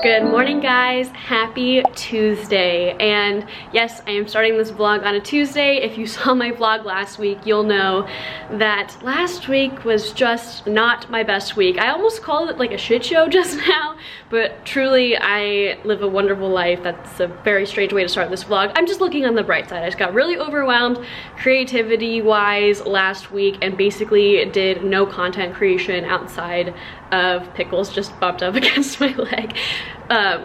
Good morning, guys. Happy Tuesday. And yes, I am starting this vlog on a Tuesday. If you saw my vlog last week, you'll know that last week was just not my best week. I almost called it like a shit show just now, but truly I live a wonderful life. That's a very strange way to start this vlog. I'm just looking on the bright side. I just got really overwhelmed creativity wise last week and basically did no content creation outside of pickles just bumped up against my leg.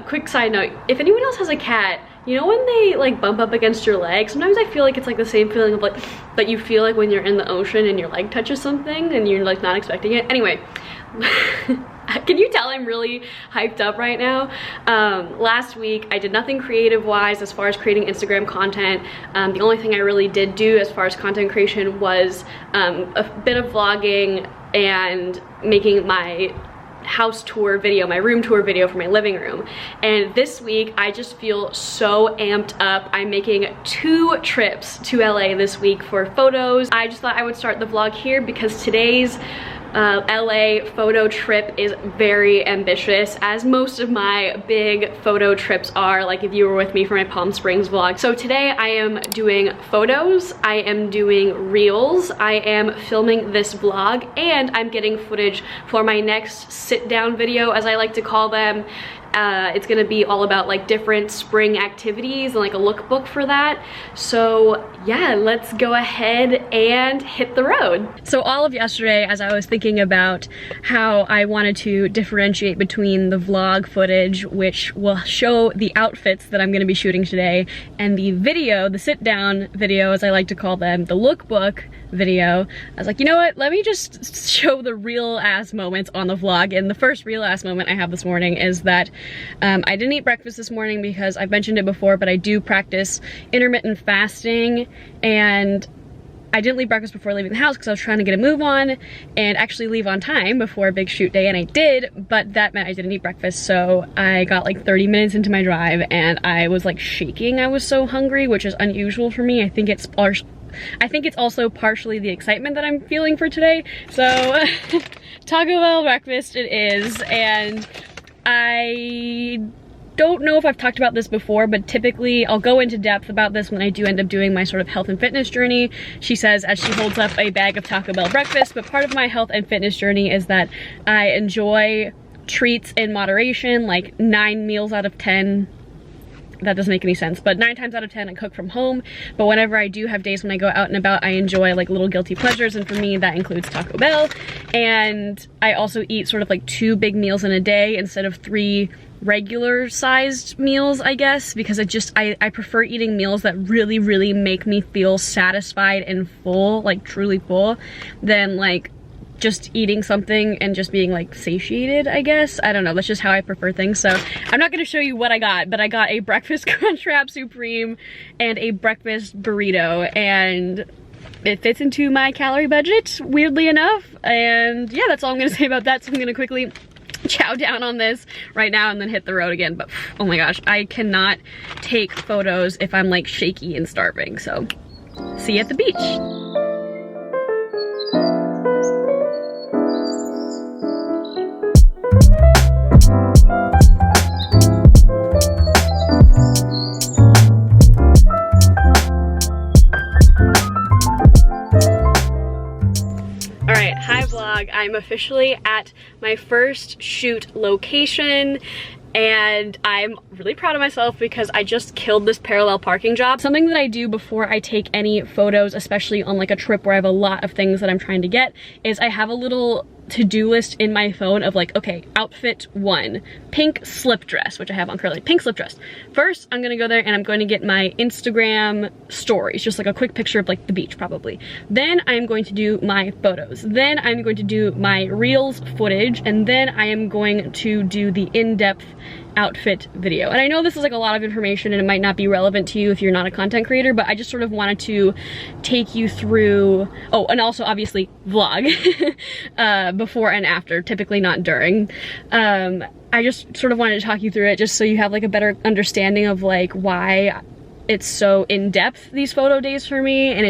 Quick side note, if anyone else has a cat, you know when they like bump up against your leg, sometimes I feel like it's like the same feeling of like that you feel like when you're in the ocean and your leg touches something and you're like not expecting it. Anyway, can you tell I'm really hyped up right now? Last week I did nothing creative wise as far as creating Instagram content. The only thing I really did do as far as content creation was a bit of vlogging and making my house tour video, my room tour video for my living room. And this week I just feel so amped up. I'm making 2 trips to LA this week for photos. I just thought I would start the vlog here because today's LA photo trip is very ambitious, as most of my big photo trips are, like if you were with me for my Palm Springs vlog. So today I am doing photos, I am doing reels, I am filming this vlog, and I'm getting footage for my next sit down video, as I like to call them. It's gonna be all about like different spring activities and like a lookbook for that. So yeah, let's go ahead and hit the road. So all of yesterday, as I was thinking about how I wanted to differentiate between the vlog footage, which will show the outfits that I'm gonna be shooting today, and the video, the sit down video, as I like to call them, the lookbook video, I was like, you know what, let me just show the real ass moments on the vlog. And the first real ass moment I have this morning is that I didn't eat breakfast this morning because I've mentioned it before, but I do practice intermittent fasting, and I didn't leave breakfast before leaving the house because I was trying to get a move on and actually leave on time before a big shoot day, and I did, but that meant I didn't eat breakfast. So I got like 30 minutes into my drive and I was like shaking. I was so hungry, which is unusual for me. I think it's also partially the excitement that I'm feeling for today. So Taco Bell breakfast it is, and I don't know if I've talked about this before, but typically I'll go into depth about this when I do end up doing my sort of health and fitness journey, she says as she holds up a bag of Taco Bell breakfast. But part of my health and fitness journey is that I enjoy treats in moderation, like 9 meals out of 10. That doesn't make any sense, but 9 times out of 10 I cook from home. But whenever I do have days when I go out and about, I enjoy like little guilty pleasures, and for me that includes Taco Bell. And I also eat sort of like 2 big meals in a day instead of 3 regular sized meals, I guess, because I prefer eating meals that really make me feel satisfied and full, like truly full, than like just eating something and just being like satiated, I guess. I don't know, that's just how I prefer things. So I'm not gonna show you what I got, but I got a breakfast Crunchwrap Supreme and a breakfast burrito, and it fits into my calorie budget, weirdly enough. And yeah, that's all I'm gonna say about that. So I'm gonna quickly chow down on this right now and then hit the road again. But oh my gosh, I cannot take photos if I'm like shaky and starving. So see you at the beach. I'm officially at my first shoot location, and I'm really proud of myself because I just killed this parallel parking job. Something that I do before I take any photos, especially on like a trip where I have a lot of things that I'm trying to get, is I have a little to-do list in my phone of like, okay, outfit 1, pink slip dress, which I have on currently, pink slip dress. First, I'm gonna go there and I'm going to get my Instagram stories, just like a quick picture of like the beach probably. Then I'm going to do my photos. Then I'm going to do my reels footage, and then I am going to do the in-depth outfit video. And I know this is like a lot of information and it might not be relevant to you if you're not a content creator, but I just sort of wanted to take you through, oh, and also obviously vlog before and after, typically not during. I just sort of wanted to talk you through it just so you have like a better understanding of like why it's so in-depth, these photo days for me, and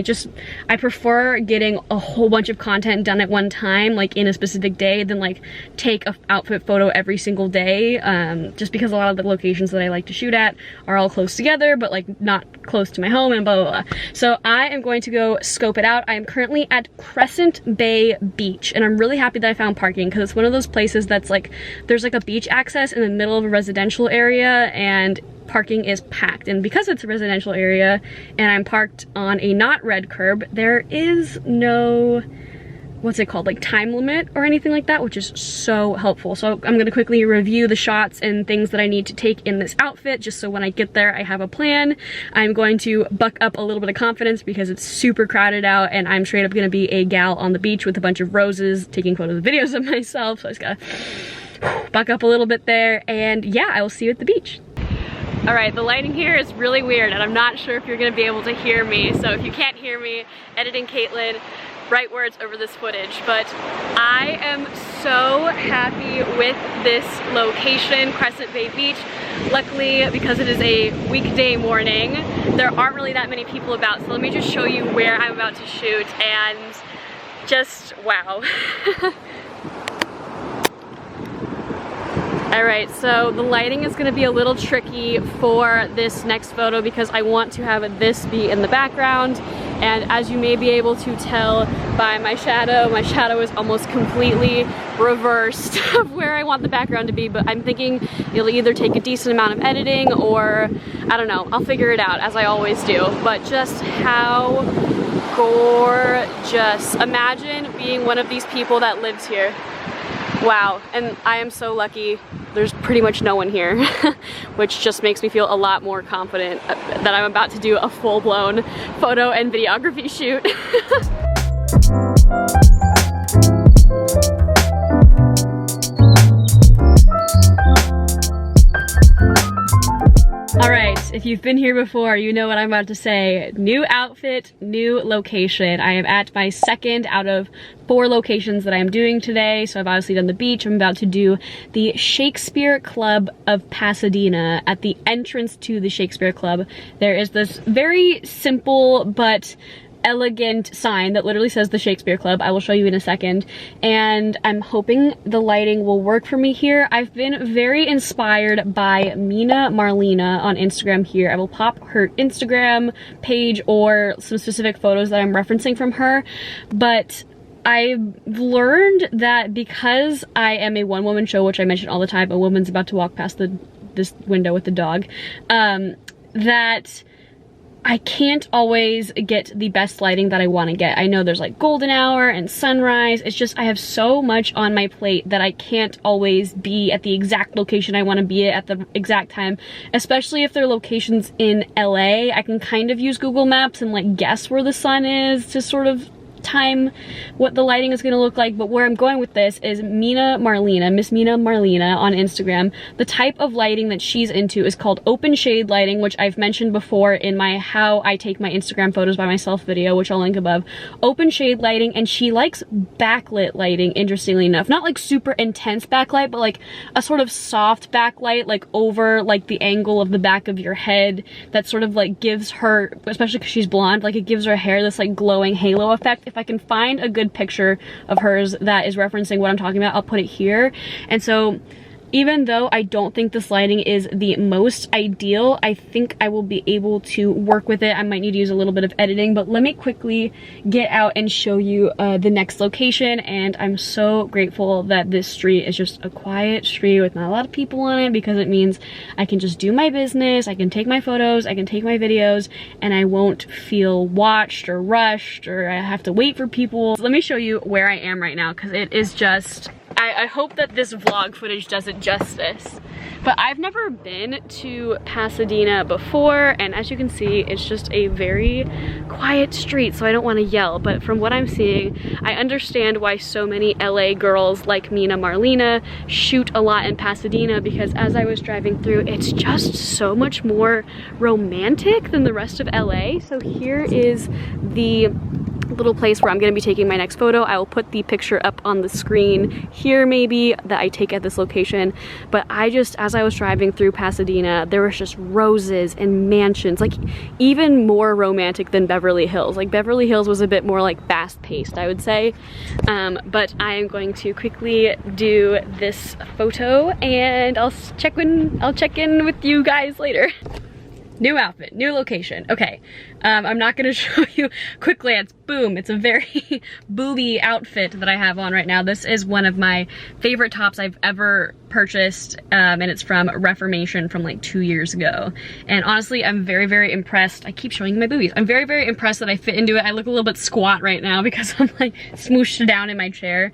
I prefer getting a whole bunch of content done at one time, like in a specific day, than like take a outfit photo every single day, just because a lot of the locations that I like to shoot at are all close together, but like not close to my home, and blah, blah, blah. So I am going to go scope it out. I am currently at Crescent Bay Beach, and I'm really happy that I found parking, because it's one of those places that's like, there's like a beach access in the middle of a residential area, and parking is packed. And because it's a residential area and I'm parked on a not red curb, there is no, what's it called, like time limit or anything like that, which is so helpful. So I'm gonna quickly review the shots and things that I need to take in this outfit, just so when I get there I have a plan. I'm going to buck up a little bit of confidence because it's super crowded out, and I'm straight up gonna be a gal on the beach with a bunch of roses taking photos and videos of myself. So I just gotta buck up a little bit there, and yeah, I will see you at the beach. All right, the lighting here is really weird, and I'm not sure if you're gonna be able to hear me. So if you can't hear me, editing Caitlin, write words over this footage. But I am so happy with this location, Crescent Bay Beach. Luckily, because it is a weekday morning, there aren't really that many people about. So let me just show you where I'm about to shoot, and just wow. Alright, so the lighting is going to be a little tricky for this next photo because I want to have this be in the background, and as you may be able to tell by my shadow is almost completely reversed of where I want the background to be, but I'm thinking it'll either take a decent amount of editing or, I don't know, I'll figure it out as I always do. But just how gorgeous. Imagine being one of these people that lives here. Wow, and I am so lucky. There's pretty much no one here, which just makes me feel a lot more confident that I'm about to do a full-blown photo and videography shoot. Alright, if you've been here before, you know what I'm about to say. New outfit, new location. I am at my second out of 4 locations that I'm doing today. So I've obviously done the beach. I'm about to do the Shakespeare Club of Pasadena. At the entrance to the Shakespeare Club, there is this very simple but elegant sign that literally says the Shakespeare Club. I will show you in a second, and I'm hoping the lighting will work for me here. I've been very inspired by Mahina Marlena on Instagram here. I will pop her Instagram page or some specific photos that I'm referencing from her, but I've learned that because I am a one-woman show, which I mention all the time, a woman's about to walk past this window with the dog, that I can't always get the best lighting that I want to get. I know there's like golden hour and sunrise. It's just I have so much on my plate that I can't always be at the exact location I want to be at the exact time, especially if they're locations in LA. I can kind of use Google Maps and like guess where the sun is to sort of time what the lighting is going to look like. But where I'm going with this is Mahina Marlena, Miss Mahina Marlena on Instagram. The type of lighting that she's into is called open shade lighting, which I've mentioned before in my how I take my Instagram photos by myself video, which I'll link above. Open shade lighting, and she likes backlit lighting, interestingly enough. Not like super intense backlight, but like a sort of soft backlight, like over like the angle of the back of your head, that sort of like gives her, especially because she's blonde, like it gives her hair this like glowing halo effect. If I can find a good picture of hers that is referencing what I'm talking about, I'll put it here. And so even though I don't think this lighting is the most ideal, I think I will be able to work with it. I might need to use a little bit of editing, but let me quickly get out and show you the next location. And I'm so grateful that this street is just a quiet street with not a lot of people on it, because it means I can just do my business, I can take my photos, I can take my videos, and I won't feel watched or rushed or I have to wait for people. So let me show you where I am right now, because it is just, I hope that this vlog footage does it justice. But I've never been to Pasadena before, and as you can see, it's just a very quiet street, so I don't want to yell. But from what I'm seeing, I understand why so many LA girls like Mahina Marlena shoot a lot in Pasadena, because as I was driving through, it's just so much more romantic than the rest of LA. So here is the little place where I'm gonna be taking my next photo. I will put the picture up on the screen here maybe that I take at this location. But as I was driving through Pasadena, there was just roses and mansions, like even more romantic than Beverly Hills. Like Beverly Hills was a bit more like fast paced, I would say. But I am going to quickly do this photo and I'll check in with you guys later. New outfit, new location. Okay, I'm not gonna show you quick glance. Boom, it's a very booby outfit that I have on right now. This is one of my favorite tops I've ever purchased, and it's from Reformation from like 2 years ago. And honestly, I'm very, very impressed. I keep showing you my boobies. I'm very, very impressed that I fit into it. I look a little bit squat right now because I'm like smooshed down in my chair.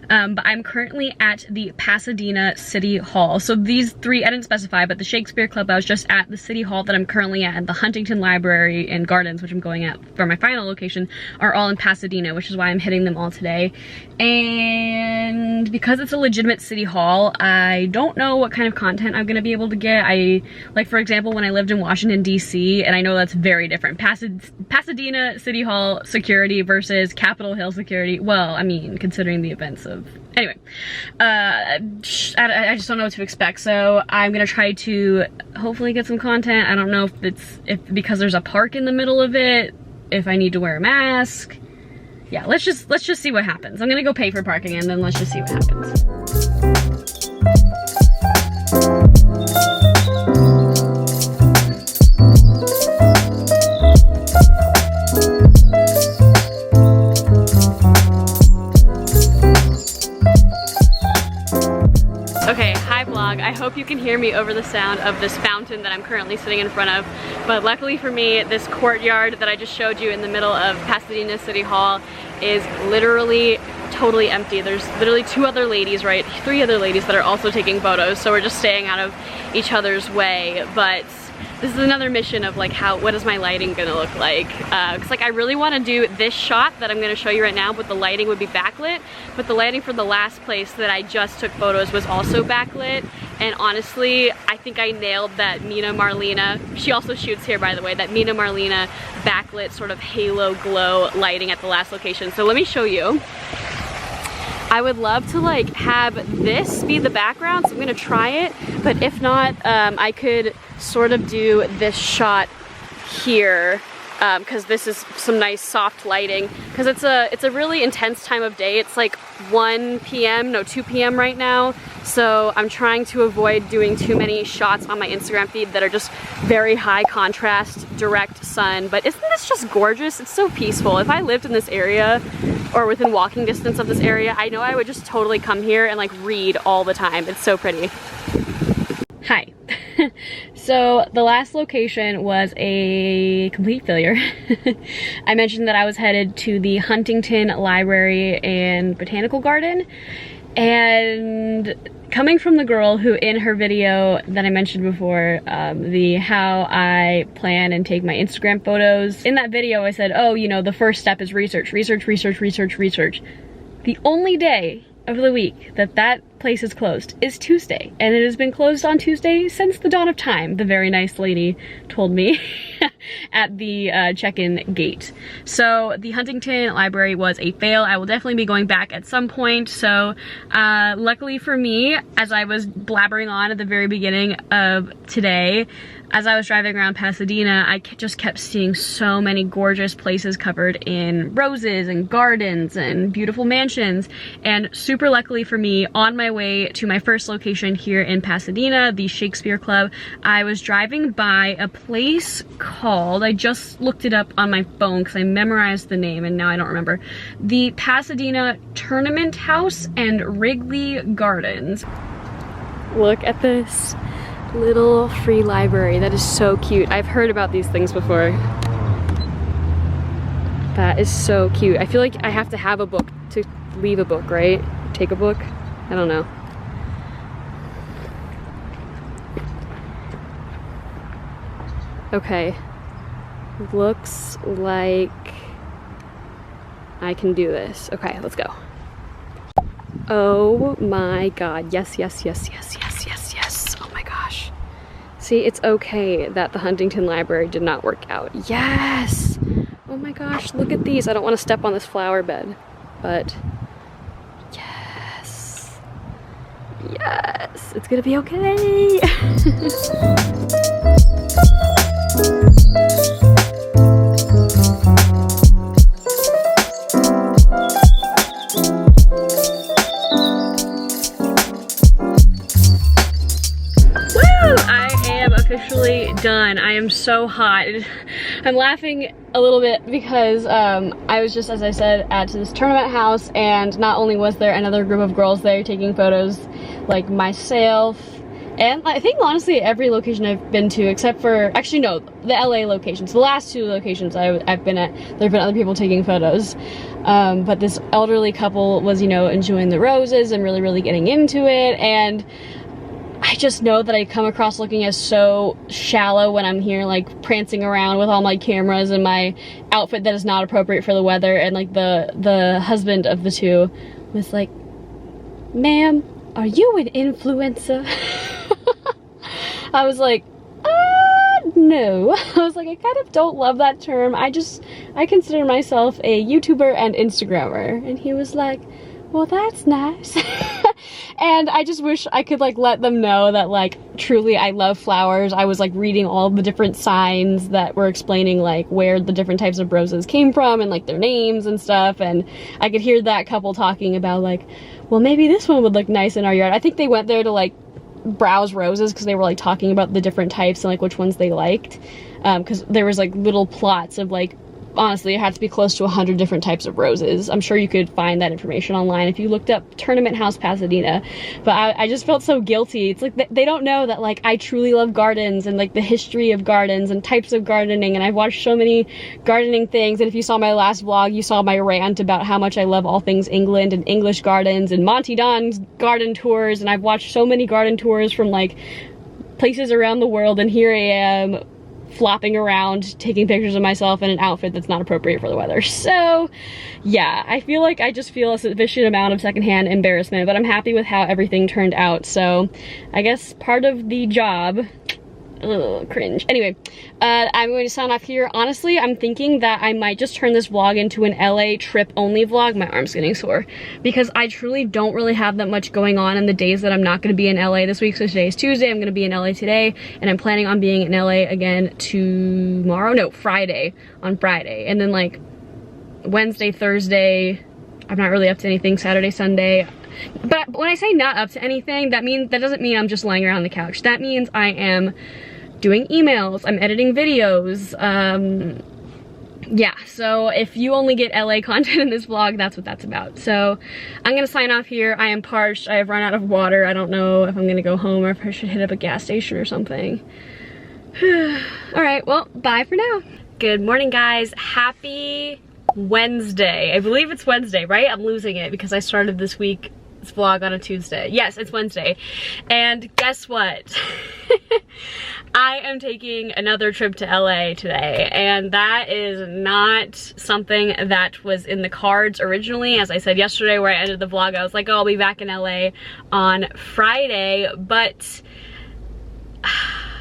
But I'm currently at the Pasadena City Hall. So these three, I didn't specify, but the Shakespeare Club, I was just at the City Hall that I'm currently at, and the Huntington Library and Gardens, which I'm going at for my final location, are all in Pasadena, which is why I'm hitting them all today. And because it's a legitimate city hall, I don't know what kind of content I'm gonna be able to get. Like for example, when I lived in Washington, DC, and I know that's very different. Pasadena City Hall security versus Capitol Hill security. Well, I mean, considering the events of, anyway, I just don't know what to expect. So I'm gonna try to hopefully get some content. I don't know if because there's a park in the middle of it, if I need to wear a mask. Yeah, let's just see what happens. I'm gonna go pay for parking and then let's just see what happens. Okay, hi vlog. I hope you can hear me over the sound of this fountain that I'm currently sitting in front of. But luckily for me, this courtyard that I just showed you in the middle of Pasadena City Hall is literally totally empty. There's literally three other ladies that are also taking photos. So we're just staying out of each other's way. But this is another mission of like what is my lighting gonna look like? Cause like I really wanna do this shot that I'm gonna show you right now, but the lighting would be backlit. But the lighting for the last place that I just took photos was also backlit. And honestly, I think I nailed that Mina Marlena, she also shoots here by the way, that Mina Marlena backlit sort of halo glow lighting at the last location. So let me show you. I would love to like have this be the background, so I'm gonna try it. But if not, I could sort of do this shot here because this is some nice soft lighting, because it's a really intense time of day. It's like 2 p.m. right now, so I'm trying to avoid doing too many shots on my Instagram feed that are just very high contrast, direct sun. But isn't this just gorgeous? It's so peaceful. If I lived in this area or within walking distance of this area, I know I would just totally come here and like read all the time. It's so pretty. Hi. So the last location was a complete failure. I mentioned that I was headed to the Huntington Library and Botanical Garden, and coming from the girl who in her video that I mentioned before, how I plan and take my Instagram photos, in that video I said, oh, you know, the first step is research. The only day of the week that place is closed is Tuesday, and it has been closed on Tuesday since the dawn of time, the very nice lady told me at the check-in gate. So the Huntington Library was a fail. I will definitely be going back at some point. So luckily for me, as I was blabbering on at the very beginning of today, as I was driving around Pasadena, I just kept seeing so many gorgeous places covered in roses and gardens and beautiful mansions. And super luckily for me, on my way to my first location here in Pasadena, the Shakespeare Club, I was driving by a place called, I just looked it up on my phone because I memorized the name and now I don't remember, the Pasadena Tournament House and Wrigley Gardens. Look at this little free library. That is so cute. I've heard about these things before. That is so cute. I feel like I have to have a book to leave a book, right? Take a book? I don't know. Okay. Looks like I can do this. Okay, let's go. Oh my god. Yes, yes, yes, yes, yes, yes, yes. Oh my gosh. See, it's okay that the Huntington Library did not work out. Yes! Oh my gosh, look at these. I don't want to step on this flower bed, but yes. Yes, it's gonna be okay. Officially done. I am so hot. I'm laughing a little bit because I was just, as I said, at this tournament house, and not only was there another group of girls there taking photos, like myself, and I think honestly every location I've been to except for, actually no, the LA locations. The last 2 locations I've been at, there have been other people taking photos. But this elderly couple was, you know, enjoying the roses and really getting into it, and I just know that I come across looking as so shallow when I'm here, like prancing around with all my cameras and my outfit that is not appropriate for the weather. And like the husband of the 2 was like, "Ma'am, are you an influencer?" I was like, no. I was like, I kind of don't love that term. I consider myself a YouTuber and Instagrammer. And he was like, well, that's nice. And I just wish I could like let them know that like truly I love flowers. I was like reading all the different signs that were explaining like where the different types of roses came from and like their names and stuff, and I could hear that couple talking about like, well, maybe this one would look nice in our yard. I think they went there to like browse roses because they were like talking about the different types and like which ones they liked, because there was like little plots of like, honestly, it had to be close to 100 different types of roses. I'm sure you could find that information online if you looked up Tournament House Pasadena. But I just felt so guilty. It's like they don't know that like I truly love gardens and like the history of gardens and types of gardening, and I've watched so many gardening things. And if you saw my last vlog, you saw my rant about how much I love all things England and English gardens and Monty Don's garden tours, and I've watched so many garden tours from like places around the world, and here I am flopping around taking pictures of myself in an outfit that's not appropriate for the weather. So yeah, I feel like I just feel a sufficient amount of secondhand embarrassment, but I'm happy with how everything turned out. So I guess part of the job, ugh, cringe. Anyway, I'm going to sign off here. Honestly, I'm thinking that I might just turn this vlog into an LA trip only vlog. My arm's getting sore because I truly don't really have that much going on in the days that I'm not going to be in LA this week. So today is Tuesday, I'm going to be in LA today, and I'm planning on being in LA again tomorrow, no, Friday, on Friday. And then like Wednesday, Thursday, I'm not really up to anything, Saturday, Sunday. But when I say not up to anything, that doesn't mean I'm just lying around the couch. That means I am doing emails, I'm editing videos, yeah, so if you only get LA content in this vlog, that's what that's about. So I'm gonna sign off here. I am parched, I have run out of water. I don't know if I'm gonna go home or if I should hit up a gas station or something. All right, well, bye for now. Good morning, guys. Happy Wednesday. I believe it's Wednesday, right? I'm losing it because I started this vlog on a Tuesday. Yes, it's Wednesday. And guess what? I am taking another trip to LA today, and that is not something that was in the cards originally. As I said yesterday where I ended the vlog, I was like, oh, I'll be back in LA on Friday, but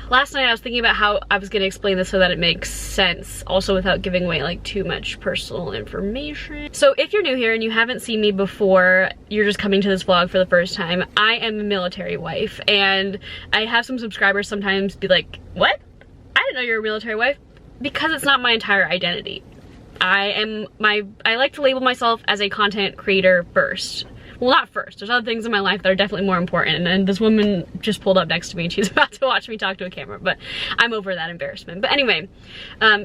last night I was thinking about how I was gonna explain this so that it makes sense, also without giving away like too much personal information. So if you're new here and you haven't seen me before, you're just coming to this vlog for the first time, I am a military wife, and I have some subscribers sometimes be like, what? I didn't know you're a military wife, because it's not my entire identity. I like to label myself as a content creator first. Well, not first. There's other things in my life that are definitely more important, and this woman just pulled up next to me and she's about to watch me talk to a camera, but I'm over that embarrassment. But anyway,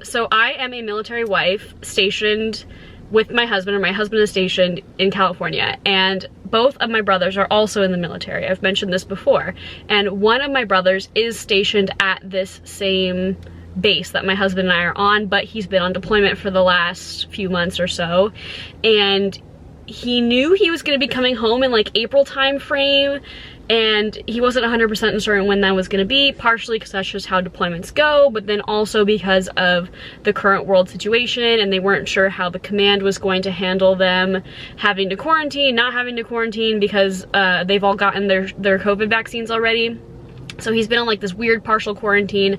so I am a military wife stationed with my husband, or my husband is stationed in California, and both of my brothers are also in the military. I've mentioned this before, and one of my brothers is stationed at this same base that my husband and I are on, but he's been on deployment for the last few months or so, and he knew he was going to be coming home in like April time frame, and he wasn't 100% certain when that was going to be, partially because that's just how deployments go, but then also because of the current world situation, and they weren't sure how the command was going to handle them having to quarantine, not having to quarantine, because they've all gotten their COVID vaccines already. So he's been on like this weird partial quarantine,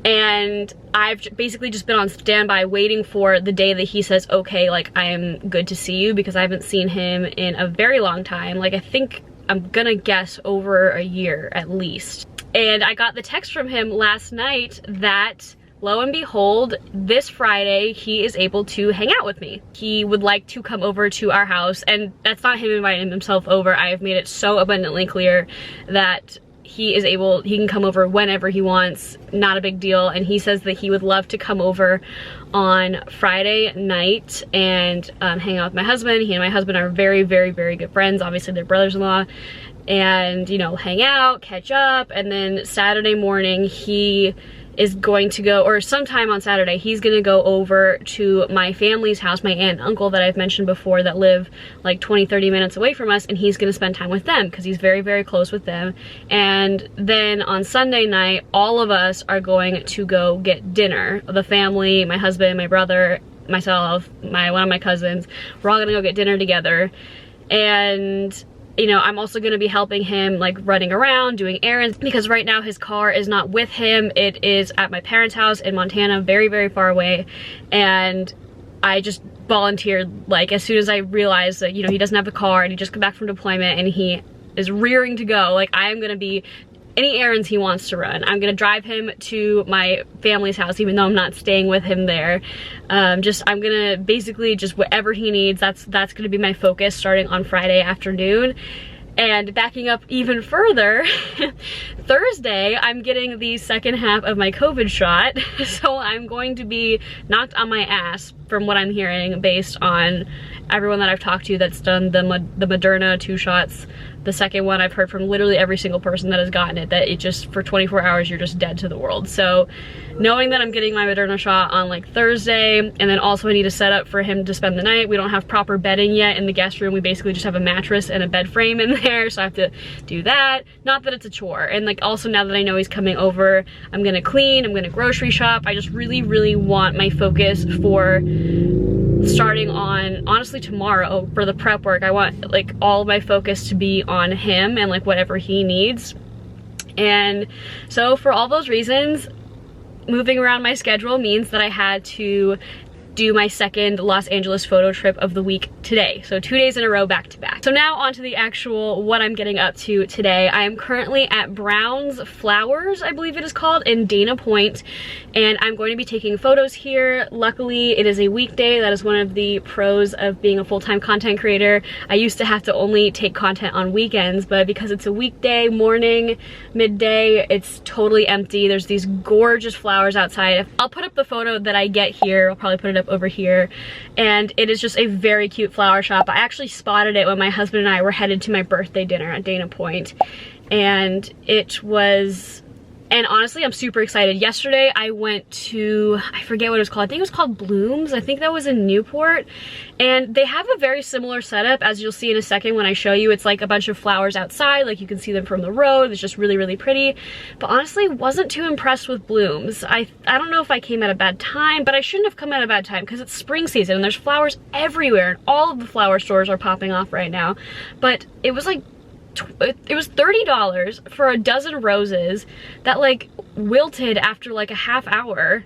And I've basically just been on standby waiting for the day that he says, okay, like I am good to see you, because I haven't seen him in a very long time. Like I think I'm gonna guess over a year at least. And I got the text from him last night that, lo and behold, this Friday, he is able to hang out with me. He would like to come over to our house, and that's not him inviting himself over. I have made it so abundantly clear that he can come over whenever he wants, not a big deal. And he says that he would love to come over on Friday night and hang out with my husband. He and my husband are very, very, very good friends. Obviously, they're brothers-in-law. And, you know, hang out, catch up, and then Saturday morning he is going to go, or sometime on Saturday, he's gonna go over to my family's house, my aunt and uncle that I've mentioned before that live like 20-30 minutes away from us, and he's gonna spend time with them because he's very, very close with them. And then on Sunday night, all of us are going to go get dinner. The family, my husband, my brother, myself, one of my cousins, we're all gonna go get dinner together. And you know, I'm also gonna be helping him like running around, doing errands, because right now his car is not with him. It is at my parents' house in Montana, very, very far away. And I just volunteered, like as soon as I realized that, you know, he doesn't have a car and he just come back from deployment and he is rearing to go, like I am gonna be any errands he wants to run. I'm gonna drive him to my family's house, even though I'm not staying with him there. I'm gonna basically just whatever he needs, that's gonna be my focus starting on Friday afternoon. And backing up even further, Thursday, I'm getting the second half of my COVID shot. So I'm going to be knocked on my ass from what I'm hearing based on everyone that I've talked to that's done the Moderna 2 shots. The second one, I've heard from literally every single person that has gotten it, that it just, for 24 hours, you're just dead to the world. So knowing that I'm getting my Moderna shot on like Thursday, and then also I need to set up for him to spend the night. We don't have proper bedding yet in the guest room. We basically just have a mattress and a bed frame in there, so I have to do that. Not that it's a chore. And like also now that I know he's coming over, I'm gonna clean, I'm gonna grocery shop. I just really, really want my focus for starting on, honestly, tomorrow for the prep work. I want like all of my focus to be on him and like whatever he needs. And so for all those reasons, moving around my schedule means that I had to do my second Los Angeles photo trip of the week today. So 2 days in a row, back to back. So now on to the actual what I'm getting up to today. I am currently at Brown's Flowers, I believe it is called, in Dana Point, and I'm going to be taking photos here. Luckily, it is a weekday. That is one of the pros of being a full-time content creator. I used to have to only take content on weekends, but because it's a weekday morning, midday, it's totally empty. There's these gorgeous flowers outside. I'll put up the photo that I get here. I'll probably put it up over here, and it is just a very cute flower shop. I actually spotted it when my husband and I were headed to my birthday dinner at Dana Point, and it was, and honestly, I'm super excited. Yesterday, I went to, I forget what it was called. I think it was called Blooms. I think that was in Newport. And they have a very similar setup, as you'll see in a second when I show you. It's like a bunch of flowers outside, like you can see them from the road. It's just really, really pretty. But honestly, wasn't too impressed with Blooms. I don't know if I came at a bad time, but I shouldn't have come at a bad time because it's spring season and there's flowers everywhere, and all of the flower stores are popping off right now. But it was like, it was $30 for a dozen roses that like wilted after like a half hour.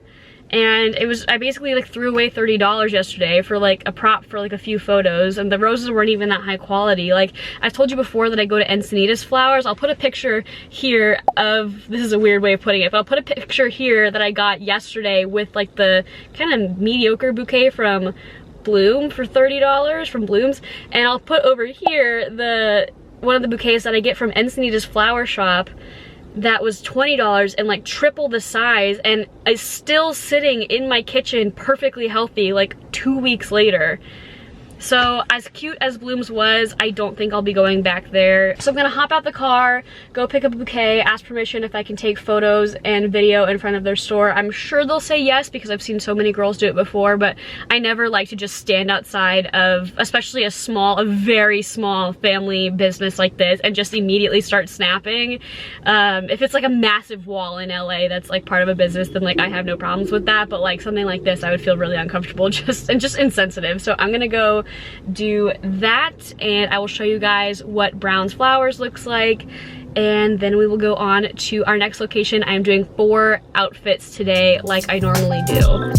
And it was, I basically like threw away $30 yesterday for like a prop for like a few photos, and the roses weren't even that high quality. Like I've told you before that I go to Encinitas Flowers. I'll put a picture here of, this is a weird way of putting it, but I'll put a picture here that I got yesterday with like the kind of mediocre bouquet from Bloom for $30 from Blooms. And I'll put over here one of the bouquets that I get from Encinitas Flower Shop that was $20 and like triple the size, and is still sitting in my kitchen perfectly healthy like 2 weeks later. So as cute as Blooms was, I don't think I'll be going back there. So I'm gonna hop out the car, go pick up a bouquet, ask permission if I can take photos and video in front of their store. I'm sure they'll say yes because I've seen so many girls do it before, but I never like to just stand outside of, especially a very small family business like this, and just immediately start snapping. If it's like a massive wall in LA that's like part of a business, then like I have no problems with that, but like something like this, I would feel really uncomfortable just insensitive. So I'm gonna go do that, and I will show you guys what Brown's Flowers looks like. and then we will go on to our next location. I'm doing 4 outfits today like I normally do.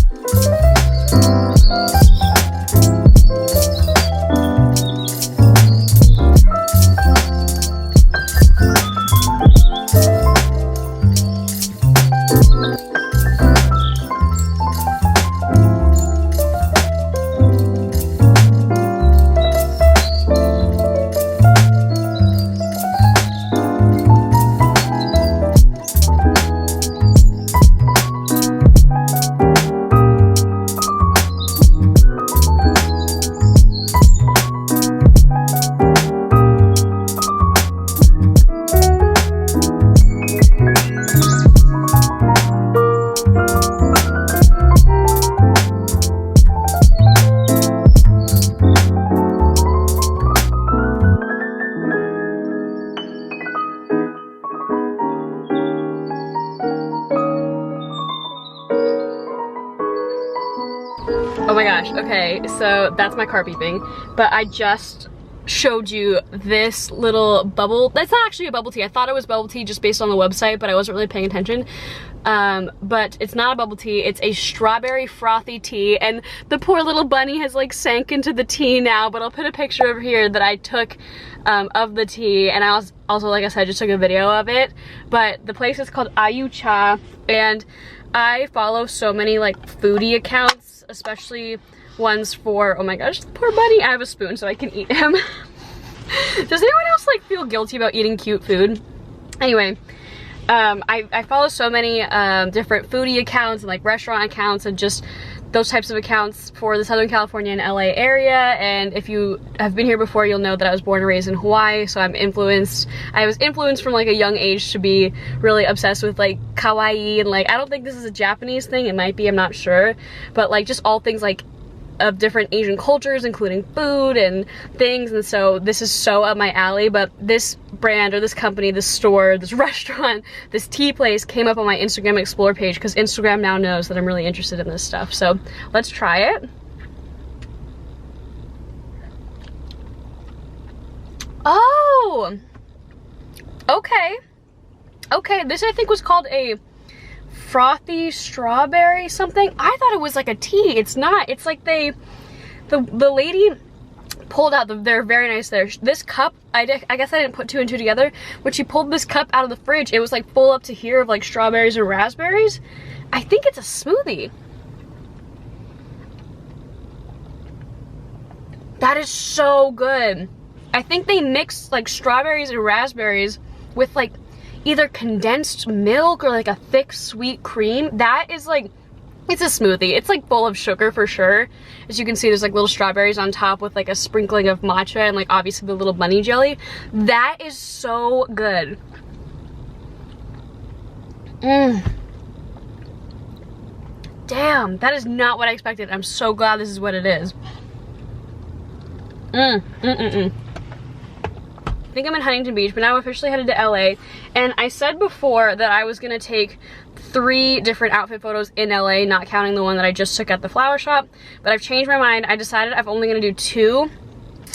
Oh my gosh, okay, so that's my car beeping, but I just showed you this little bubble. That's not actually a bubble tea. I thought it was bubble tea just based on the website, but I wasn't really paying attention. But it's not a bubble tea, it's a strawberry frothy tea, and the poor little bunny has like sank into the tea now, but I'll put a picture over here that I took of the tea, and I also, like I said, just took a video of it. But the place is called Ayu Cha, and I follow so many like foodie accounts, especially ones for, oh my gosh, poor bunny. I have a spoon so I can eat him. Does anyone else like feel guilty about eating cute food? Anyway, I follow so many different foodie accounts and like restaurant accounts and just those types of accounts for the Southern California and LA area. And if you have been here before, you'll know that I was born and raised in Hawaii, so I was influenced from like a young age to be really obsessed with like kawaii, and like I don't think this is a Japanese thing, it might be, I'm not sure, but like just all things like of different Asian cultures, including food and things. And so this is so up my alley. But this brand or this company, this store, this restaurant, this tea place came up on my Instagram Explore page because Instagram now knows that I'm really interested in this stuff. So let's try it. Oh, okay. Okay, this I think was called a frothy strawberry something. I thought it was like a tea. It's not. It's like the lady pulled out they're very nice there. This cup, I guess I didn't put 2 and 2 together. When she pulled this cup out of the fridge, it was like full up to here of like strawberries and raspberries. I think it's a smoothie. That is so good. I think they mix like strawberries and raspberries with like either condensed milk or like a thick sweet cream. That is like, it's a smoothie. It's like full of sugar for sure. As you can see, there's like little strawberries on top with like a sprinkling of matcha and like obviously the little bunny jelly. That is so good. Damn, that is not what I expected. I'm so glad this is what it is. I think I'm in Huntington Beach, but now I'm officially headed to LA. And I said before that I was gonna take 3 different outfit photos in LA, not counting the one that I just took at the flower shop. But I've changed my mind. I decided I'm only gonna do 2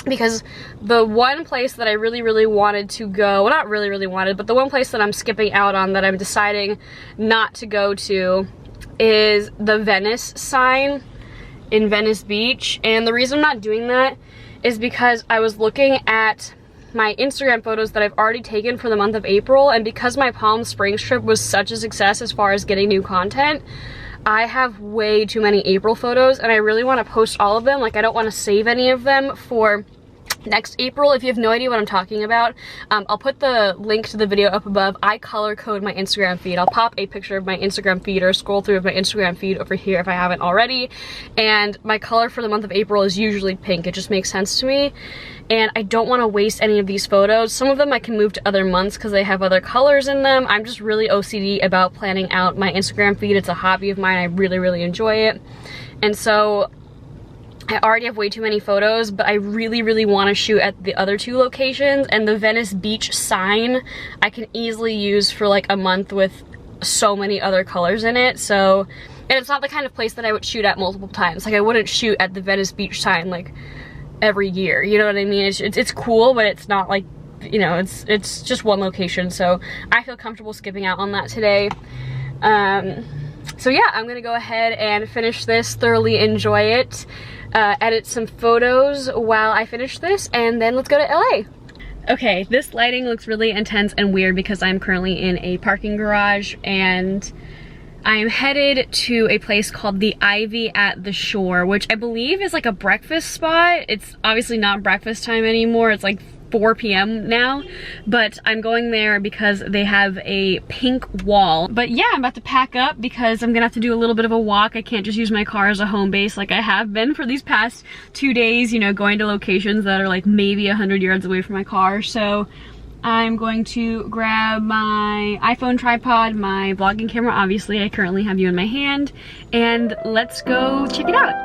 because the one place that I really wanted to go, well, not really wanted, but the one place that I'm skipping out on that I'm deciding not to go to is the Venice sign in Venice Beach. And the reason I'm not doing that is because I was looking at my Instagram photos that I've already taken for the month of April, and because my Palm Springs trip was such a success as far as getting new content, I have way too many April photos and I really want to post all of them. Like, I don't want to save any of them for next April. If you have no idea what I'm talking about, I'll put the link to the video up above. I color code my Instagram feed. I'll pop a picture of my Instagram feed or scroll through of my Instagram feed over here if I haven't already. And my color for the month of April is usually pink. It just makes sense to me. And I don't want to waste any of these photos. Some of them I can move to other months because they have other colors in them. I'm just really OCD about planning out my Instagram feed. It's a hobby of mine. I really enjoy it. And so I already have way too many photos, but I really want to shoot at the other 2 locations, and the Venice Beach sign I can easily use for like a month with so many other colors in it. So, and it's not the kind of place that I would shoot at multiple times. Like, I wouldn't shoot at the Venice Beach sign like every year, you know what I mean? It's cool, but it's not like you know, it's just one location, so I feel comfortable skipping out on that today. So yeah, I'm gonna go ahead and finish this, thoroughly enjoy it, edit some photos while I finish this, and then let's go to LA. Okay, this lighting looks really intense and weird because I'm currently in a parking garage, and I'm headed to a place called the Ivy at the Shore, which I believe is like a breakfast spot. It's obviously not breakfast time anymore. It's like 4 p.m. now, but I'm going there because they have a pink wall. But yeah, I'm about to pack up because I'm gonna have to do a little bit of a walk. I can't just use my car as a home base like I have been for these past 2 days, you know, going to locations that are like maybe 100 yards away from my car. So I'm going to grab my iPhone tripod, my vlogging camera, obviously I currently have you in my hand, and let's go check it out.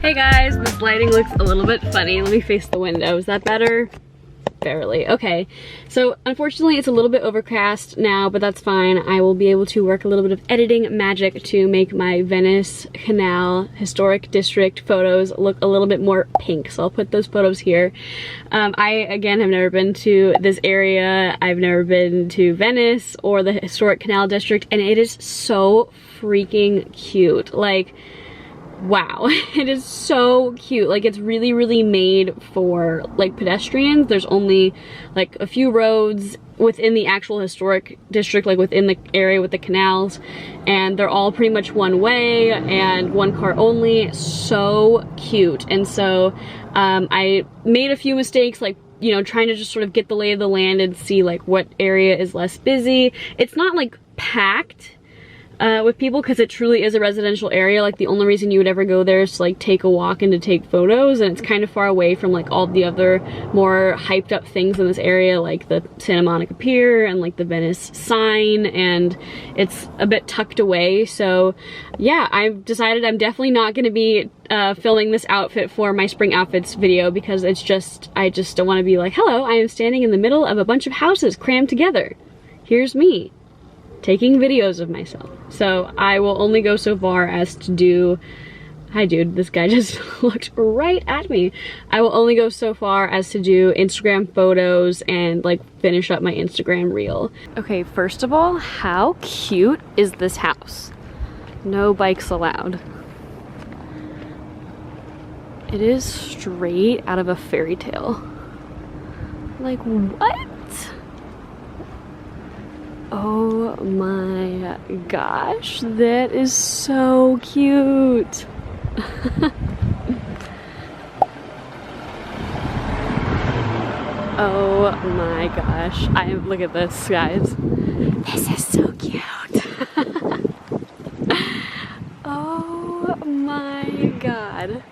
Hey guys, this lighting looks a little bit funny. Let me face the window. Is that better? Barely. Okay, so unfortunately it's a little bit overcast now, but that's fine. I will be able to work a little bit of editing magic to make my Venice Canal Historic District photos look a little bit more pink. So I'll put those photos here. I, again, have never been to this area. I've never been to Venice or the Historic Canal District, and it is so freaking cute. Like, wow, it is so cute. Like, it's really, really made for like pedestrians. There's only like a few roads within the actual historic district, like within the area with the canals, and they're all pretty much one way and one car only. So cute. And so I made a few mistakes, like, you know, trying to just sort of get the lay of the land and see like what area is less busy. It's not like packed with people because it truly is a residential area. Like, the only reason you would ever go there is to like take a walk and to take photos, and it's kind of far away from like all the other more hyped up things in this area, like the Santa Monica Pier and like the Venice sign, and it's a bit tucked away. So yeah, I've decided I'm definitely not going to be filming this outfit for my spring outfits video because it's just, I just don't want to be like, hello, I am standing in the middle of a bunch of houses crammed together. Here's me taking videos of myself. So I will only go so far as to do, hi dude, this guy just looked right at me. I will only go so far as to do Instagram photos and like finish up my Instagram reel. Okay, first of all, how cute is this house? No bikes allowed. It is straight out of a fairy tale. Like, what? Oh my gosh, that is so cute. Oh my gosh, look at this, guys. This is so cute. Oh my god.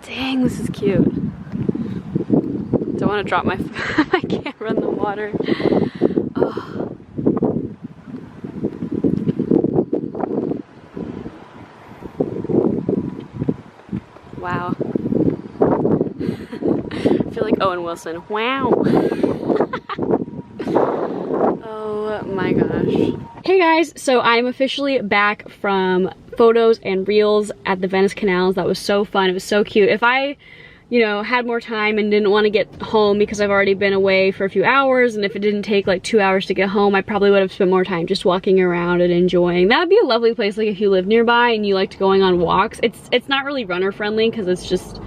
Dang, this is cute. Don't want to drop my camera in the water. Oh. Wow. I feel like Owen Wilson. Wow. Oh my gosh. Hey guys, so I'm officially back from photos and reels at the Venice canals. That was so fun. It was so cute. If I, you know, had more time and didn't want to get home because I've already been away for a few hours, and if it didn't take like 2 hours to get home, I probably would have spent more time just walking around and enjoying. That would be a lovely place, like if you live nearby and you liked going on walks. It's not really runner friendly because it's just,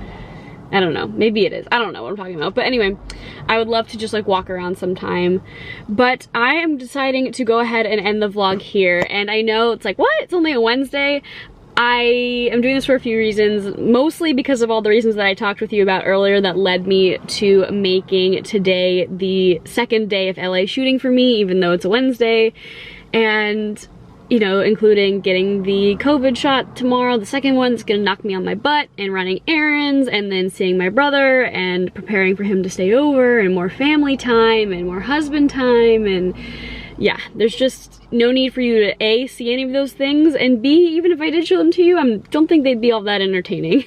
I don't know, maybe it is. I don't know what I'm talking about. But anyway, I would love to just like walk around sometime. But I am deciding to go ahead and end the vlog here. And I know it's like, what? It's only a Wednesday. I am doing this for a few reasons, mostly because of all the reasons that I talked with you about earlier that led me to making today the second day of LA shooting for me, even though it's a Wednesday. And, you know, including getting the COVID shot tomorrow. The second one's gonna knock me on my butt, and running errands, and then seeing my brother and preparing for him to stay over, and more family time and more husband time. And yeah, there's just no need for you to A, see any of those things, and B, even if I did show them to you, I don't think they'd be all that entertaining.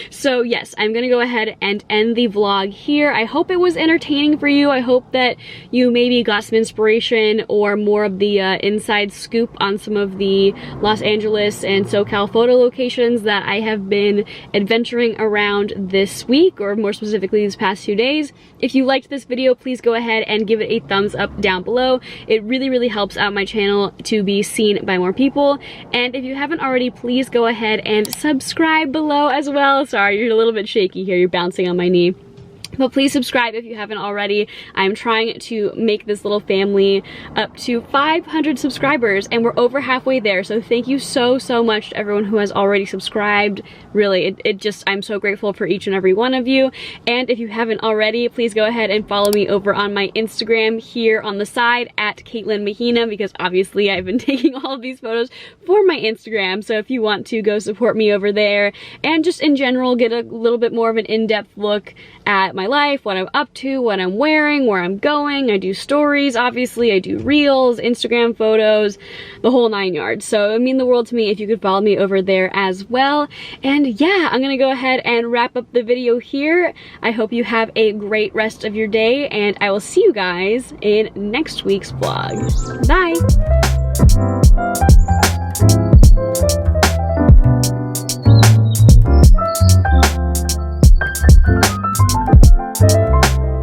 So yes, I'm gonna go ahead and end the vlog here. I hope it was entertaining for you. I hope that you maybe got some inspiration or more of the inside scoop on some of the Los Angeles and SoCal photo locations that I have been adventuring around this week, or more specifically these past few days. If you liked this video, please go ahead and give it a thumbs up down below. It really helps out my channel to be seen by more people. And if you haven't already, please go ahead and subscribe below as well. Sorry, you're a little bit shaky here, you're bouncing on my knee. But please subscribe if you haven't already. I'm trying to make this little family up to 500 subscribers, and we're over halfway there. So thank you so much to everyone who has already subscribed. Really, I'm so grateful for each and every one of you. And if you haven't already, please go ahead and follow me over on my Instagram here on the side at Caitlin Mahina, because obviously I've been taking all of these photos for my Instagram. So if you want to, go support me over there, and just in general get a little bit more of an in-depth look at my life, what I'm up to, what I'm wearing, where I'm going. I do stories, obviously, I do reels, Instagram photos, the whole 9 yards. So it would mean the world to me if you could follow me over there as well. And yeah, I'm gonna go ahead and wrap up the video here. I hope you have a great rest of your day, and I will see you guys in next week's vlog. Bye!